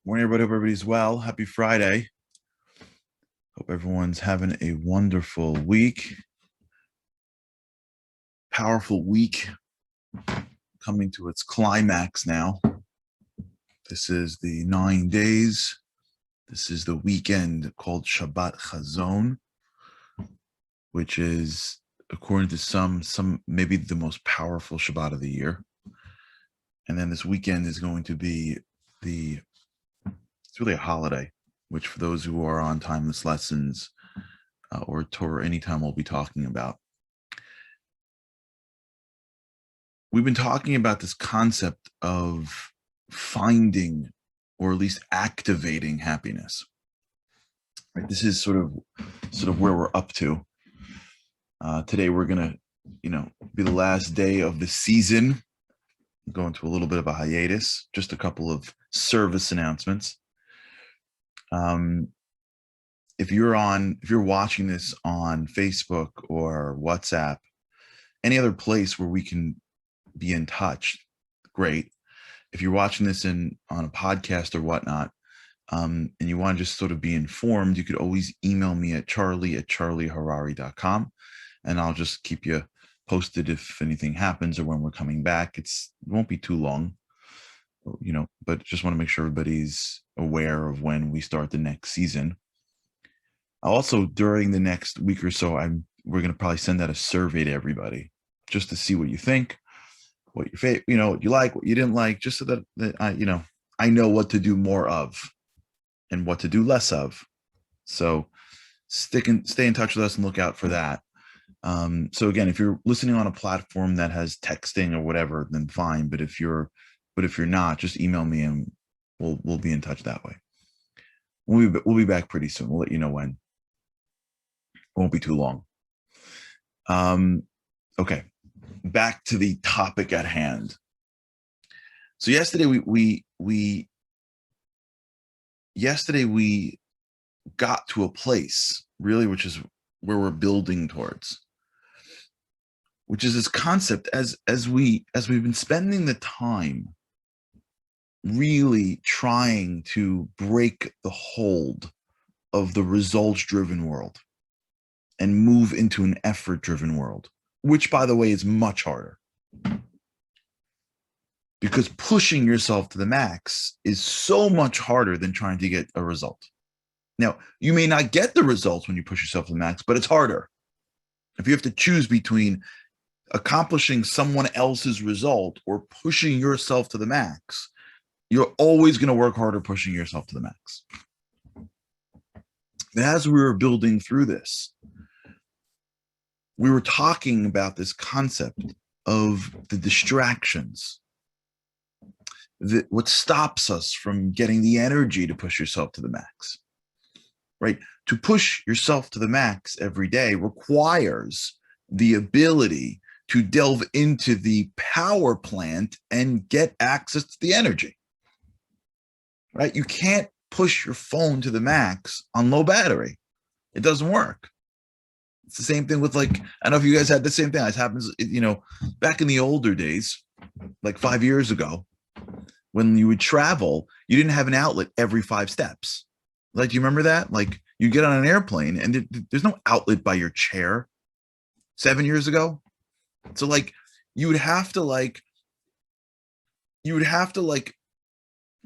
Morning, everybody. Hope everybody's well. Happy Friday. Hope everyone's having a wonderful week. Powerful week coming to its climax now. This is the 9 days. This is the weekend called Shabbat Chazon, which is, according to some maybe the most powerful Shabbat of the year. And then this weekend is going to be it's really a holiday, which for those who are on timeless lessons or Torah anytime we'll be talking about. We've been talking about this concept of finding or at least activating happiness. Right? This is sort of where we're up to. Today we're gonna, be the last day of the season. Go into a little bit of a hiatus. Just a couple of service announcements. If you're watching this on Facebook or WhatsApp, any other place where we can be in touch, great. If you're watching this on a podcast or whatnot, and you want to just sort of be informed, you could always email me at charlie@charlieharari.com, and I'll just keep you posted if anything happens or when we're coming back. It won't be too long, but just want to make sure everybody's aware of when we start the next season. Also, during the next week or so, we're going to probably send out a survey to everybody just to see what you think, what your favorite, what you like, what you didn't like, just so that I know what to do more of and what to do less of. So stay in touch with us and look out for that. So again, if you're listening on a platform that has texting or whatever, then fine. But if you're not, just email me and we'll be in touch that way. We'll be back pretty soon. We'll let you know when. It won't be too long. Okay, back to the topic at hand. So yesterday we got to a place really, which is where we're building towards, which is this concept as we've been spending the time really trying to break the hold of the results-driven world and move into an effort-driven world, which, by the way, is much harder. Because pushing yourself to the max is so much harder than trying to get a result. Now, you may not get the results when you push yourself to the max, but it's harder. If you have to choose between accomplishing someone else's result or pushing yourself to the max, you're always going to work harder pushing yourself to the max. As we were building through this, we were talking about this concept of the distractions, what stops us from getting the energy to push yourself to the max, right? To push yourself to the max every day requires the ability to delve into the power plant and get access to the energy, right? You can't push your phone to the max on low battery. It doesn't work. It's the same thing with, I don't know if you guys had the same thing. It happens, back in the older days, like 5 years ago, when you would travel, you didn't have an outlet every 5 steps. Do you remember that? You get on an airplane and there's no outlet by your chair 7 years ago. So you would have to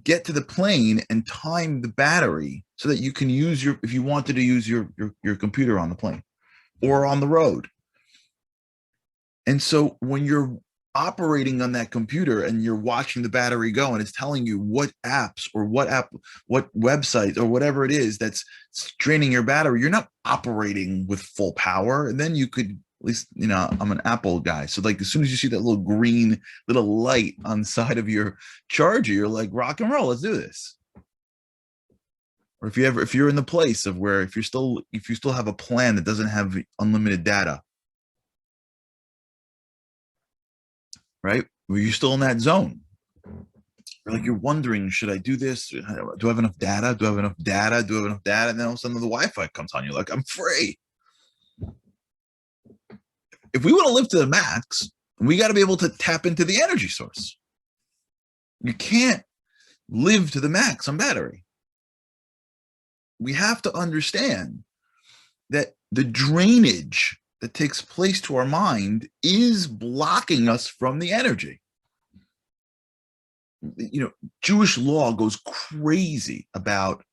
get to the plane and time the battery so that you can use if you wanted to use your computer on the plane or on the road. And so when you're operating on that computer and you're watching the battery go and it's telling you what apps or what websites or whatever it is that's draining your battery, you're not operating with full power. And then you could, at least, I'm an Apple guy. So as soon as you see that little green little light on the side of your charger, you're like, rock and roll, let's do this. Or if you're in the place of where, if you still have a plan that doesn't have unlimited data, right? Where you're still in that zone. You're wondering, should I do this? Do I have enough data? Do I have enough data? Do I have enough data? And then all of a sudden the Wi-Fi comes on. You're like, I'm free. If we want to live to the max, we got to be able to tap into the energy source. You can't live to the max on battery. We have to understand that the drainage that takes place to our mind is blocking us from the energy. Jewish law goes crazy about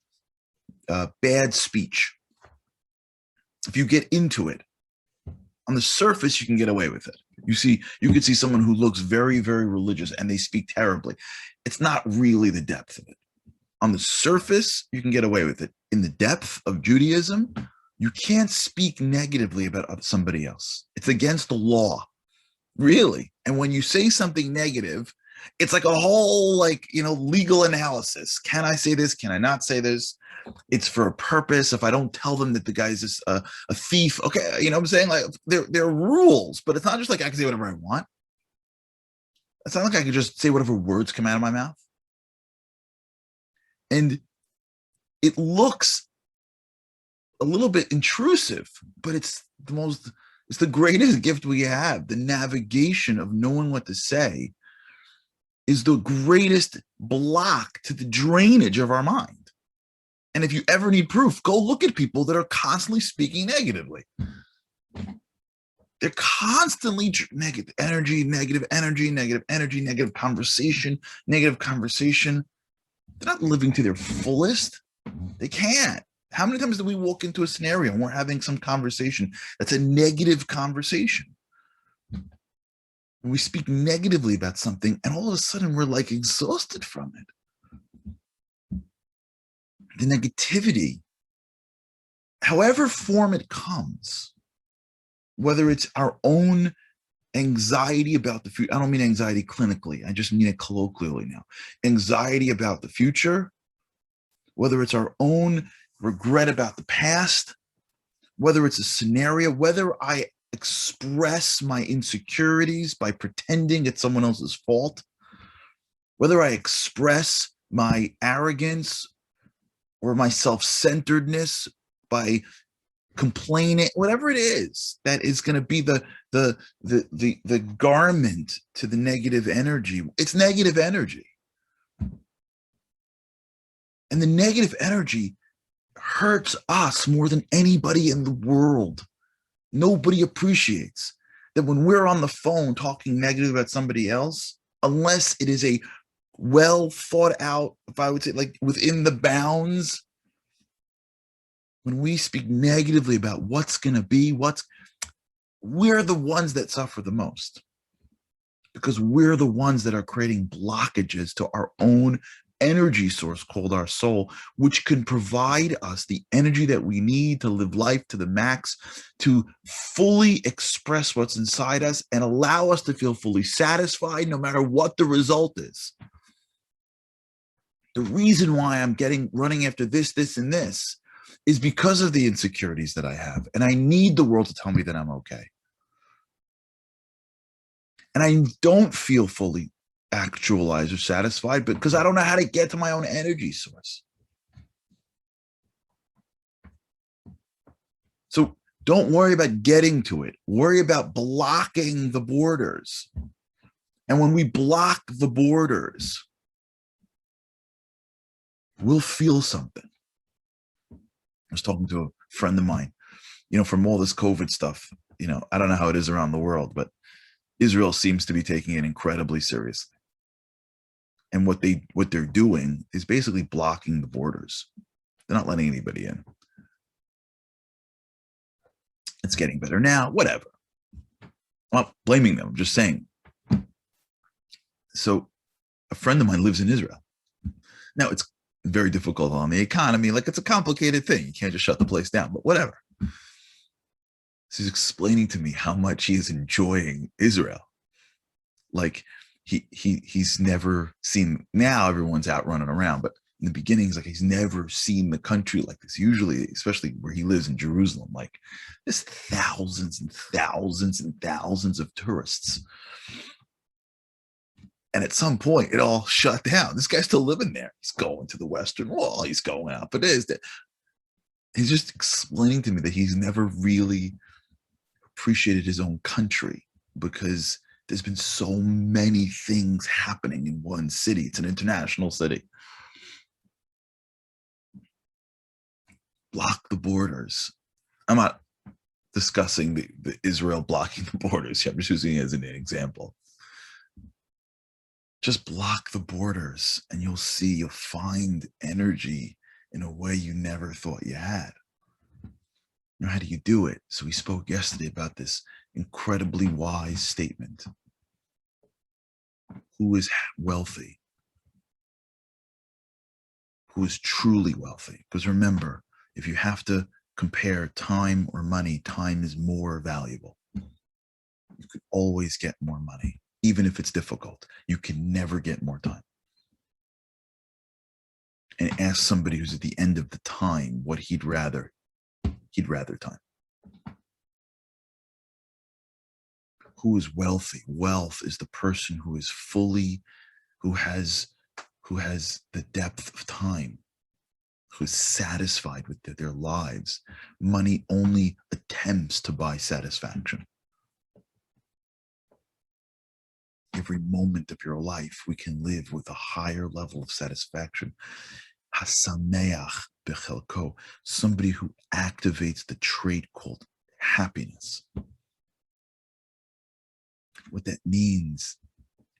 bad speech. If you get into it, on the surface, you can get away with it. You could see someone who looks very, very religious and they speak terribly. It's not really the depth of it. On the surface, you can get away with it. In the depth of Judaism, you can't speak negatively about somebody else. It's against the law, really. And when you say something negative, it's like a whole legal analysis. Can I say this? Can I not say this? It's for a purpose. If I don't tell them that the guy's a thief, okay, you know what I'm saying? Like there are rules, but it's not just like I can say whatever I want. It's not like I can just say whatever words come out of my mouth. And it looks a little bit intrusive, but it's the greatest gift we have. The navigation of knowing what to say is the greatest block to the drainage of our mind. And if you ever need proof, go look at people that are constantly speaking negatively. They're constantly negative energy, negative energy, negative energy, negative conversation, negative conversation. They're not living to their fullest. They can't. How many times do we walk into a scenario and we're having some conversation that's a negative conversation? And we speak negatively about something, and all of a sudden we're like exhausted from it. The negativity, however form it comes, whether it's our own anxiety about the future. I don't mean anxiety clinically. I just mean it colloquially now. Anxiety about the future, whether it's our own regret about the past, whether it's a scenario, whether I express my insecurities by pretending it's someone else's fault, whether I express my arrogance or my self-centeredness by complaining, whatever it is, that is going to be the garment to the negative energy. It's negative energy. And the negative energy hurts us more than anybody in the world. Nobody appreciates that when we're on the phone talking negative about somebody else, unless it is a well thought out, if I would say, like within the bounds, when we speak negatively about what's going to be, we're the ones that suffer the most, because we're the ones that are creating blockages to our own energy source called our soul, which can provide us the energy that we need to live life to the max, to fully express what's inside us and allow us to feel fully satisfied no matter what the result is. The reason why I'm running after this, and this is because of the insecurities that I have. And I need the world to tell me that I'm okay. And I don't feel fully actualized or satisfied because I don't know how to get to my own energy source. So don't worry about getting to it. Worry about blocking the borders. And when we block the borders, we'll feel something. I was talking to a friend of mine, from all this COVID stuff, I don't know how it is around the world, but Israel seems to be taking it incredibly seriously. And what they're doing is basically blocking the borders. They're not letting anybody in. It's getting better now, whatever. I'm not blaming them, I'm just saying. So a friend of mine lives in Israel. Now, it's very difficult on the economy. Like, it's a complicated thing. You can't just shut the place down, but whatever. He's explaining to me how much he is enjoying Israel. Like, he's never seen, now everyone's out running around, but in the beginning, he's never seen the country like this. Usually, especially where he lives in Jerusalem, like there's thousands and thousands and thousands of tourists. And at some point, it all shut down. This guy's still living there. He's going to the Western Wall. He's going out, but he's just explaining to me that he's never really appreciated his own country because There's been so many things happening in one city. It's an international city. Block the borders. I'm not discussing the Israel blocking the borders. I'm just using it as an example. Just block the borders and you'll find energy in a way you never thought you had. Now, how do you do it? So we spoke yesterday about this incredibly wise statement. Who is wealthy? Who is truly wealthy? Because remember, if you have to compare time or money, time is more valuable. You could always get more money, even if it's difficult. You can never get more time. And ask somebody who's at the end of the time what he'd rather. He'd rather time. Who is wealthy? Wealth is the person who is fully, who has the depth of time, who is satisfied with their lives. Money only attempts to buy satisfaction. Every moment of your life, we can live with a higher level of satisfaction. Hasameach bechelko, somebody who activates the trait called happiness. What that means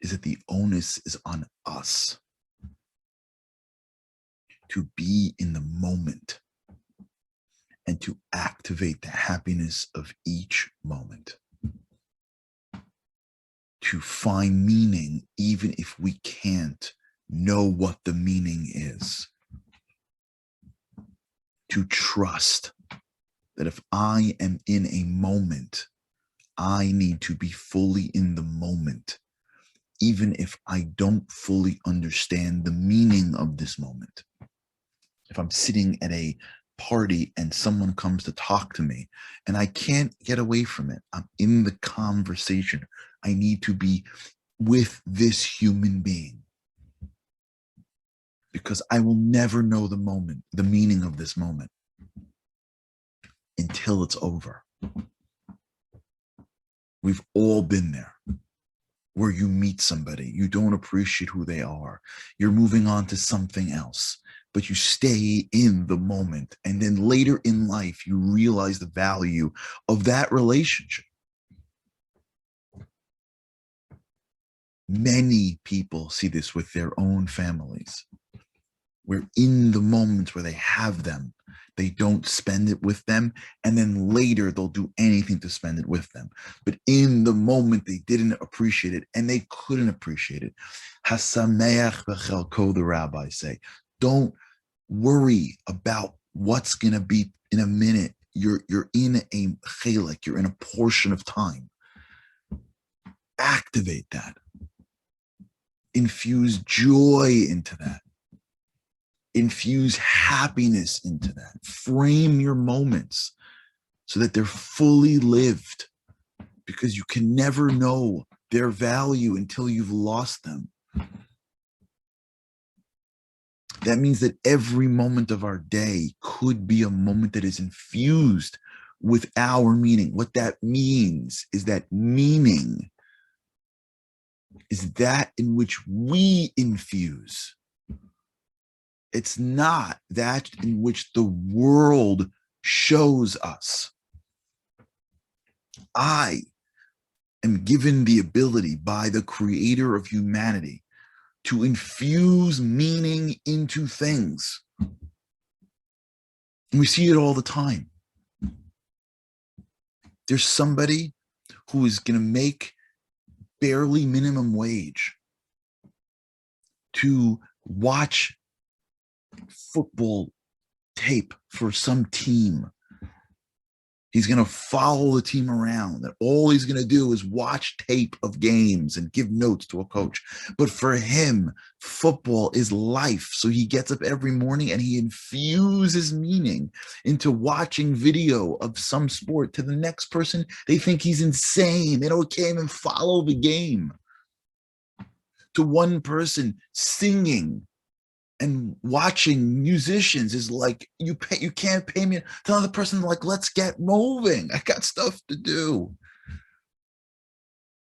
is that the onus is on us to be in the moment and to activate the happiness of each moment. To find meaning, even if we can't know what the meaning is. To trust that if I am in a moment, I need to be fully in the moment, even if I don't fully understand the meaning of this moment. If I'm sitting at a party and someone comes to talk to me and I can't get away from it, I'm in the conversation. I need to be with this human being because I will never know the moment, the meaning of this moment until it's over. We've all been there where you meet somebody, you don't appreciate who they are. You're moving on to something else, but you stay in the moment. And then later in life, you realize the value of that relationship. Many people see this with their own families. We're in the moments where they have them. They don't spend it with them. And then later they'll do anything to spend it with them. But in the moment, they didn't appreciate it and they couldn't appreciate it. Hasameach bechelko, the rabbis say. Don't worry about what's going to be in a minute. You're in a chelek, you're in a portion of time. Activate that. Infuse joy into that. Infuse happiness into that. Frame your moments so that they're fully lived, because you can never know their value until you've lost them. That means that every moment of our day could be a moment that is infused with our meaning. What that means is that meaning is that in which we infuse. It's not that in which the world shows us. I am given the ability by the creator of humanity to infuse meaning into things. And we see it all the time. There's somebody who is going to make barely minimum wage to watch football tape for some team. He's going to follow the team around, and all he's going to do is watch tape of games and give notes to a coach. But for him, football is life. So he gets up every morning and he infuses meaning into watching video of some sport. To the next person, they think he's insane. They don't even follow the game. To one person, singing and watching musicians is like, you can't pay me. To another person, like, let's get moving. I got stuff to do.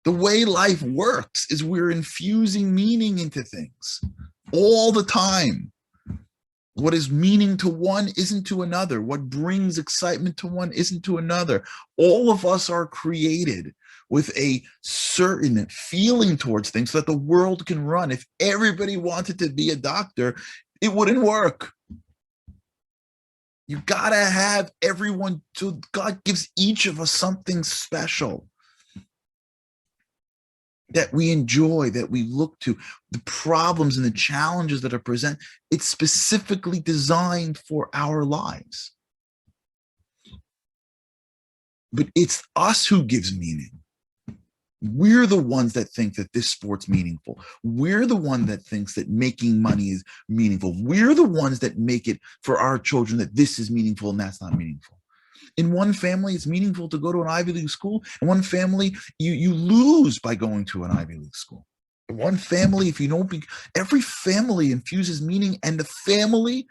The way life works is we're infusing meaning into things all the time. What is meaning to one isn't to another. What brings excitement to one isn't to another. All of us are created with a certain feeling towards things so that the world can run. If everybody wanted to be a doctor, it wouldn't work. You gotta have everyone. So God gives each of us something special that we enjoy, that we look to, the problems and the challenges that are present. It's specifically designed for our lives. But it's us who gives meaning. We're the ones that think that this sport's meaningful. We're the one that thinks that making money is meaningful. We're the ones that make it for our children that this is meaningful and that's not meaningful. In one family, it's meaningful to go to an Ivy League school. In one family, you lose by going to an Ivy League school. In one family, if you don't be, every family infuses meaning, and the family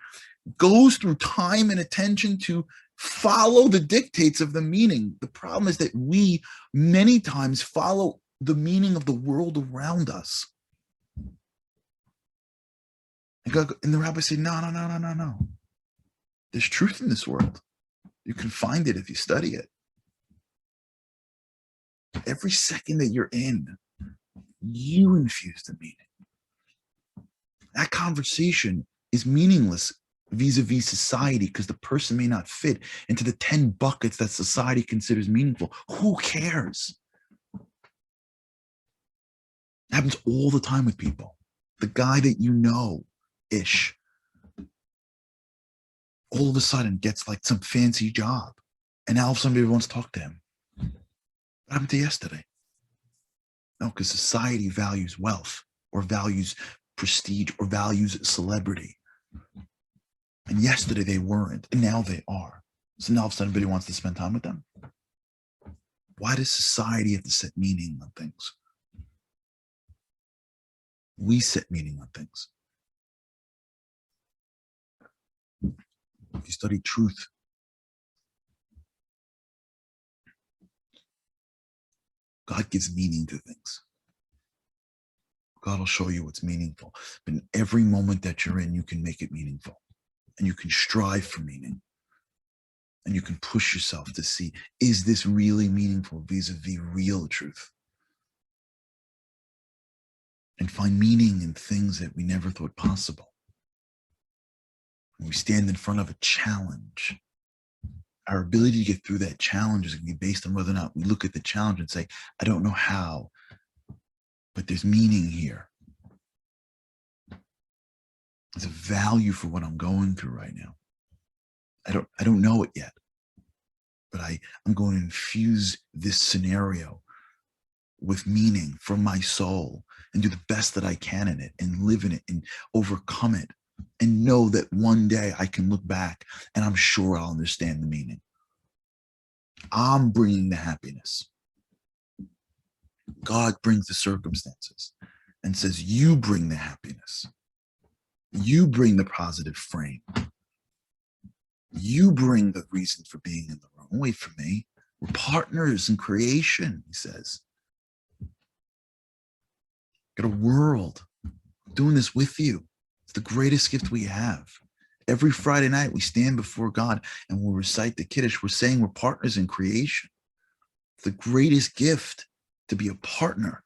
goes through time and attention to follow the dictates of the meaning. The problem is that we many times follow the meaning of the world around us. And the rabbi said, no, no, no, no, no, no. There's truth in this world. You can find it if you study it. Every second that you're in, you infuse the meaning. That conversation is meaningless vis-a-vis society because the person may not fit into the 10 buckets that society considers meaningful. Who cares? It happens all the time with people. The guy that you know-ish all of a sudden gets like some fancy job, and now somebody wants to talk to him. What happened to yesterday? No, because society values wealth or values prestige or values celebrity. And yesterday they weren't, and now they are. So now all of a sudden everybody wants to spend time with them. Why does society have to set meaning on things? We set meaning on things. If you study truth, God gives meaning to things. God will show you what's meaningful. But in every moment that you're in, you can make it meaningful. And you can strive for meaning. And you can push yourself to see, is this really meaningful vis-a-vis real truth? And find meaning in things that we never thought possible. When we stand in front of a challenge, our ability to get through that challenge is going to be based on whether or not we look at the challenge and say, I don't know how, but there's meaning here. There's a value for what I'm going through right now. I don't know it yet, but I'm going to infuse this scenario with meaning for my soul and do the best that I can in it and live in it and overcome it and know that one day I can look back and I'm sure I'll understand the meaning. I'm bringing the happiness. God brings the circumstances and says, you bring the happiness. You bring the positive frame. You bring the reason for being in the room. Don't wait for me. We're partners in creation, he says. Got a world. I'm doing this with you. It's the greatest gift we have. Every Friday night, we stand before God and we'll recite the Kiddush. We're saying we're partners in creation. It's the greatest gift to be a partner.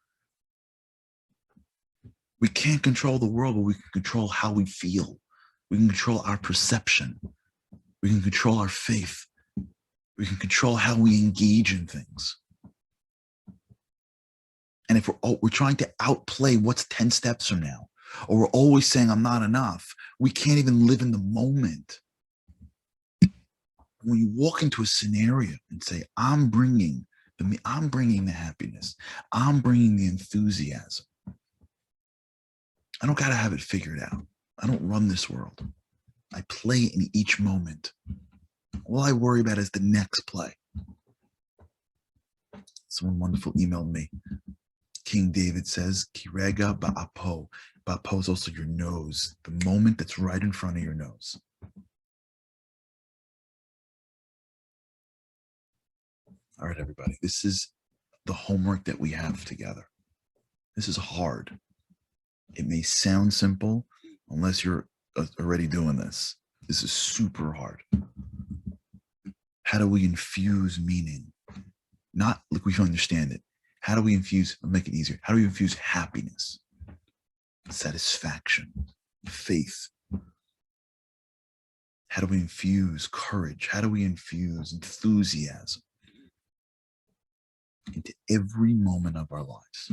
We can't control the world, but we can control how we feel. We can control our perception. We can control our faith. We can control how we engage in things. And if we're trying to outplay what's 10 steps from now, or we're always saying I'm not enough, we can't even live in the moment. When you walk into a scenario and say, I'm bringing the happiness, I'm bringing the enthusiasm. I don't got to have it figured out. I don't run this world. I play in each moment. All I worry about is the next play. Someone wonderful emailed me. King David says, Kirega ba'apo. Ba'apo is also your nose, the moment that's right in front of your nose. All right, everybody. This is the homework that we have together. This is hard. It may sound simple unless you're already doing this. This is super hard. How do we infuse meaning? Not like we understand it. How do we infuse, make it easier? How do we infuse happiness, satisfaction, faith? How do we infuse courage? How do we infuse enthusiasm into every moment of our lives?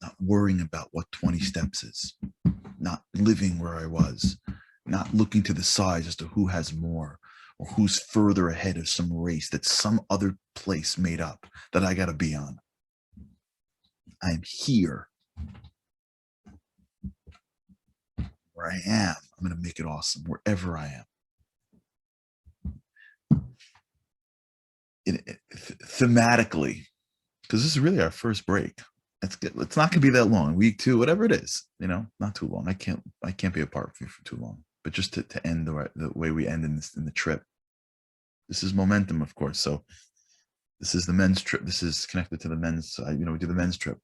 Not worrying about what 20 steps is, not living where I was, not looking to the side as to who has more or who's further ahead of some race that some other place made up that I got to be on. I'm here where I am. I'm going to make it awesome wherever I am. Thematically, because this is really our first break. It's not going to be that long. Week 2, whatever it is, not too long. I can't be apart from you for too long. But just to end the way we end in the trip. This is momentum, of course. So this is the men's trip. This is connected to the men's. We do the men's trip.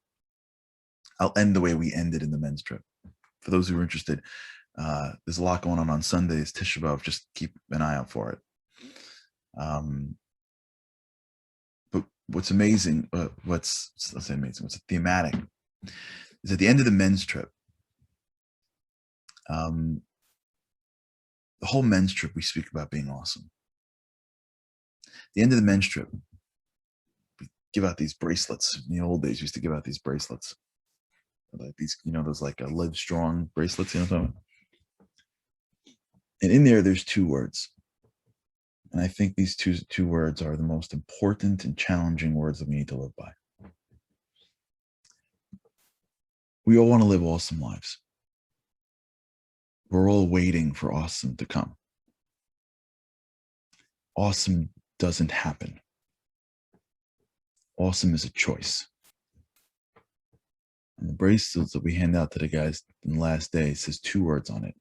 I'll end the way we ended in the men's trip. For those who are interested, there's a lot going on Sundays, Tisha B'Av. Just keep an eye out for it. But what's amazing, what's thematic, is at the end of the men's trip, the whole men's trip, we speak about being awesome. At the end of the men's trip, we give out these bracelets. In the old days, we used to give out these bracelets. Like these, those like Live Strong bracelets, what I'm talking about? And in there's 2 words. And I think these two words are the most important and challenging words that we need to live by. We all want to live awesome lives. We're all waiting for awesome to come. Awesome doesn't happen. Awesome is a choice. And the bracelets that we hand out to the guys in the last day says 2 words on it.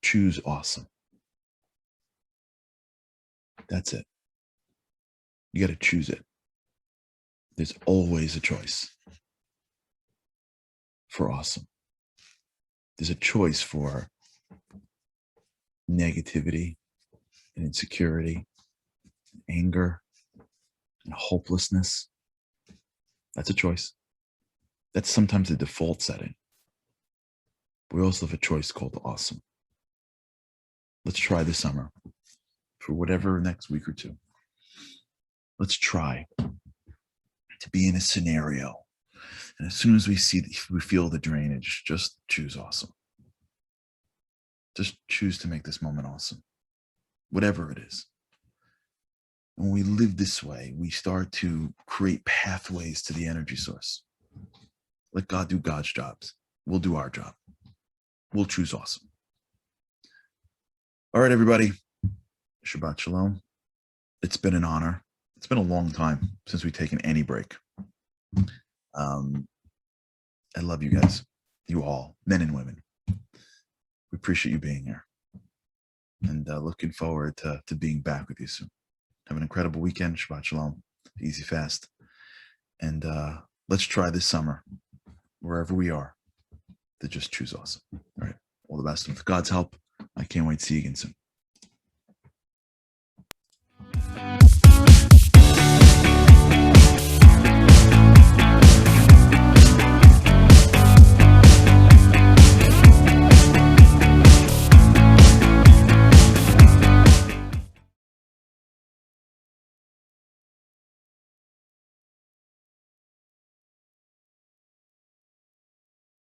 Choose awesome. That's it. You got to choose it. There's always a choice for awesome. There's a choice for negativity and insecurity, and anger and hopelessness. That's a choice. That's sometimes the default setting. We also have a choice called awesome. Let's try this summer for whatever next week or 2. Let's try to be in a scenario. And as soon as we feel the drainage, just choose awesome. Just choose to make this moment awesome, whatever it is. And when we live this way, we start to create pathways to the energy source. Let God do God's jobs. We'll do our job. We'll choose awesome. All right, everybody. Shabbat Shalom. It's been an honor. It's been a long time since we've taken any break. I love you guys, you all, men and women. We appreciate you being here. And looking forward to being back with you soon. Have an incredible weekend. Shabbat Shalom. Easy fast. And let's try this summer, wherever we are, to just choose awesome. All right. All the best. And with God's help, I can't wait to see you again soon.